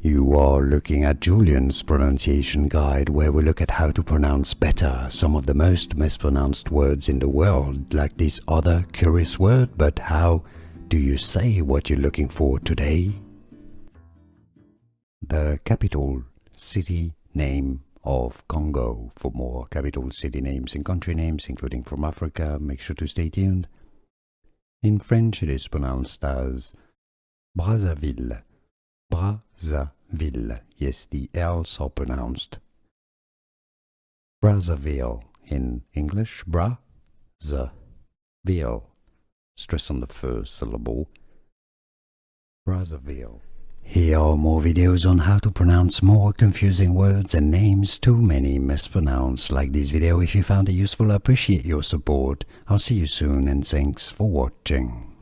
You are looking at Julian's pronunciation guide, where we look at how to pronounce better some of the most mispronounced words in the world, like this other curious word. But how do you say what you're looking for today? The capital city name of Congo. For more capital city names and country names, including from Africa, make sure to stay tuned. In French, it is pronounced as Brazzaville. Brazzaville. Yes, the L's are pronounced. Brazzaville. In English, Brazzaville. Stress on the first syllable. Brazzaville. Here are more videos on how to pronounce more confusing words and names too many mispronounced. Like this video if you found it useful. I appreciate your support. I'll see you soon and thanks for watching.